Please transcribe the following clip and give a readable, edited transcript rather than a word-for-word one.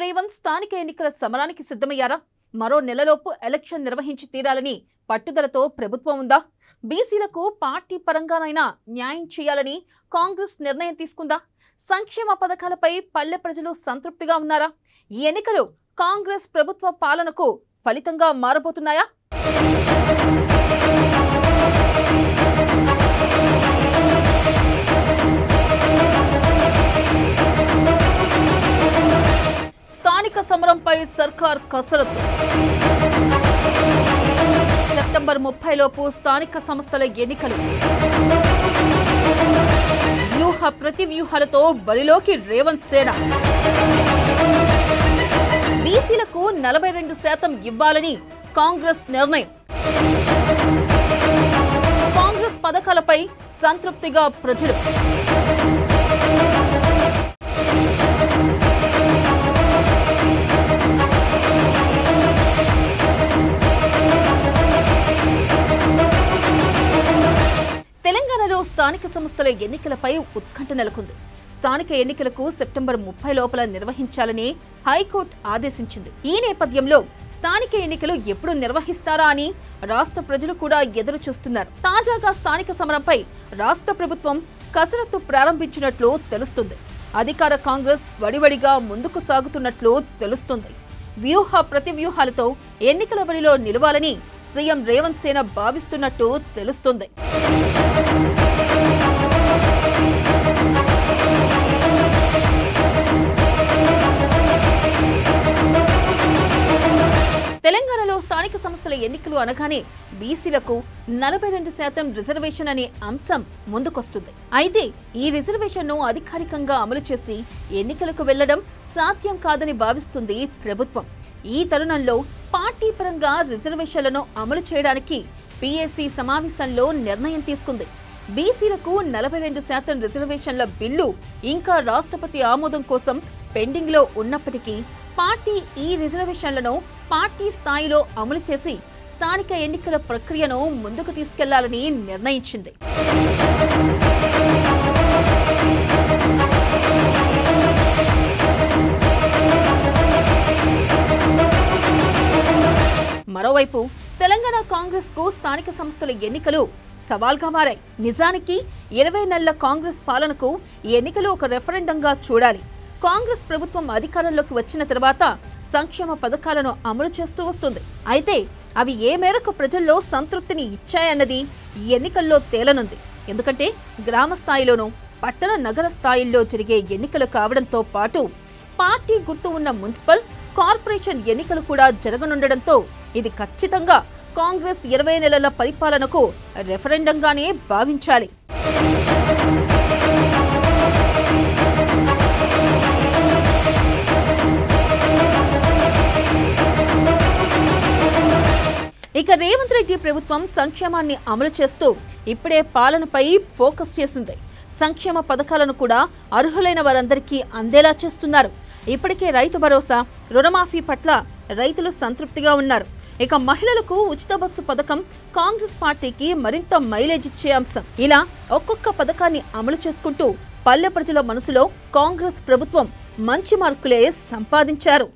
రేవంత్ స్థానిక ఎన్నికల సమరానికి సిద్ధమయ్యారా? మరో నెలలోపు ఎలక్షన్ నిర్వహించి తీరాలని పట్టుదలతో ప్రభుత్వం ఉందా? బీసీలకు పార్టీ పరంగానైనా న్యాయం చేయాలని కాంగ్రెస్ నిర్ణయం తీసుకుందా? సంక్షేమ పథకాలపై పల్లె ప్రజలు సంతృప్తిగా ఉన్నారా? ఈ ఎన్నికలు కాంగ్రెస్ ప్రభుత్వ పాలనకు ఫలితంగా మారబోతున్నాయా? స్థానిక సమరంపై సర్కార్ కసరత్తు. సెప్టెంబర్ 30 లోపు స్థానిక సంస్థల ఎన్నికలు. వ్యూహ ప్రతివ్యూహాలతో బరిలోకి రేవంత్ సేన. బీసీలకు 42% ఇవ్వాలని కాంగ్రెస్ నిర్ణయం. కాంగ్రెస్ పథకాలపై సంతృప్తిగా ప్రజలు. తెలంగాణలో స్థానిక సంస్థల ఎన్నికలపై ఉత్కంఠ నెలకొంది. స్థానిక ఎన్నికలకు సెప్టెంబర్ 30 లోపల నిర్వహించాలని హైకోర్టు ఆదేశించింది. ఈ నేపథ్యంలో స్థానిక ఎన్నికలు ఎప్పుడు నిర్వహిస్తారా అని రాష్ట్ర ప్రజలు కూడా ఎదురు చూస్తున్నారు. తాజాగా స్థానిక సమరంపై రాష్ట్ర ప్రభుత్వం కసరత్తు ప్రారంభించినట్లు తెలుస్తుంది. అధికార కాంగ్రెస్ వడివడిగా ముందుకు సాగుతున్నట్లు తెలుస్తుంది. వ్యూహ ప్రతివ్యూహాలతో ఎన్నికల బరిలో నిలవాలని సీఎం రేవంత్ సేన భావిస్తున్నట్టు తెలుస్తుంది. తెలంగాణలో స్థానిక సంస్థల ఎన్నికలు అనగానే బీసీలకు 42% రిజర్వేషన్ అనే అంశం ముందుకొస్తుంది. అయితే ఈ రిజర్వేషన్ను అధికారికంగా అమలు చేసి ఎన్నికలకు వెళ్లడం సాధ్యం కాదని భావిస్తుంది ప్రభుత్వం. ఈ తరుణంలో పార్టీ పరంగా రిజర్వేషన్లను అమలు చేయడానికి పీఏసీ సమావేశంలో నిర్ణయం తీసుకుంది. బీసీలకు 42% రిజర్వేషన్ల బిల్లు ఇంకా రాష్ట్రపతి ఆమోదం కోసం పెండింగ్ లో ఉన్నప్పటికీ పార్టీ ఈ రిజర్వేషన్లను పార్టీ స్థాయిలో అమలు చేసి స్థానిక ఎన్నికల ప్రక్రియను ముందుకు తీసుకెళ్లాలని నిర్ణయించింది. మరోవైపు తెలంగాణ కాంగ్రెస్ కు స్థానిక సంస్థల ఎన్నికలు సవాల్గా మారాయి. నిజానికి 20 నెలల కాంగ్రెస్ పాలనకు ఈ ఎన్నికలు ఒక రెఫరెండంగా చూడాలి. కాంగ్రెస్ ప్రభుత్వం అధికారంలోకి వచ్చిన తర్వాత సంక్షేమ పథకాలను అమలు చేస్తూ వస్తుంది. అయితే అవి ఏ మేరకు ప్రజల్లో సంతృప్తిని ఇచ్చాయన్నది ఈ ఎన్నికల్లో తేలనుంది. ఎందుకంటే గ్రామ స్థాయిలోనూ పట్టణ నగర స్థాయిల్లో జరిగే ఎన్నికలు కావడంతో పాటు పార్టీ గుర్తు ఉన్న మున్సిపల్ కార్పొరేషన్ ఎన్నికలు కూడా జరగనుండడంతో ఇది ఖచ్చితంగా కాంగ్రెస్ 20 నెలల పరిపాలనకు రెఫరెండంగానే భావించాలి. ఇక రేవంత్ రెడ్డి ప్రభుత్వం సంక్షేమాన్ని అమలు చేస్తూ ఇప్పుడే పాలనపై ఫోకస్ చేసింది. సంక్షేమ పథకాలను కూడా అర్హులైన వారందరికీ అందేలా చేస్తున్నారు. ఇప్పటికే రైతు భరోసా, రుణమాఫీ పట్ల రైతులు సంతృప్తిగా ఉన్నారు. ఇక మహిళలకు ఉచిత బస్సు పథకం కాంగ్రెస్ పార్టీకి మరింత మైలేజ్ ఇచ్చే అంశం. ఇలా ఒక్కొక్క పథకాన్ని అమలు చేసుకుంటూ పల్లె ప్రజల మనసులో కాంగ్రెస్ ప్రభుత్వం మంచి మార్కులే సంపాదించారు.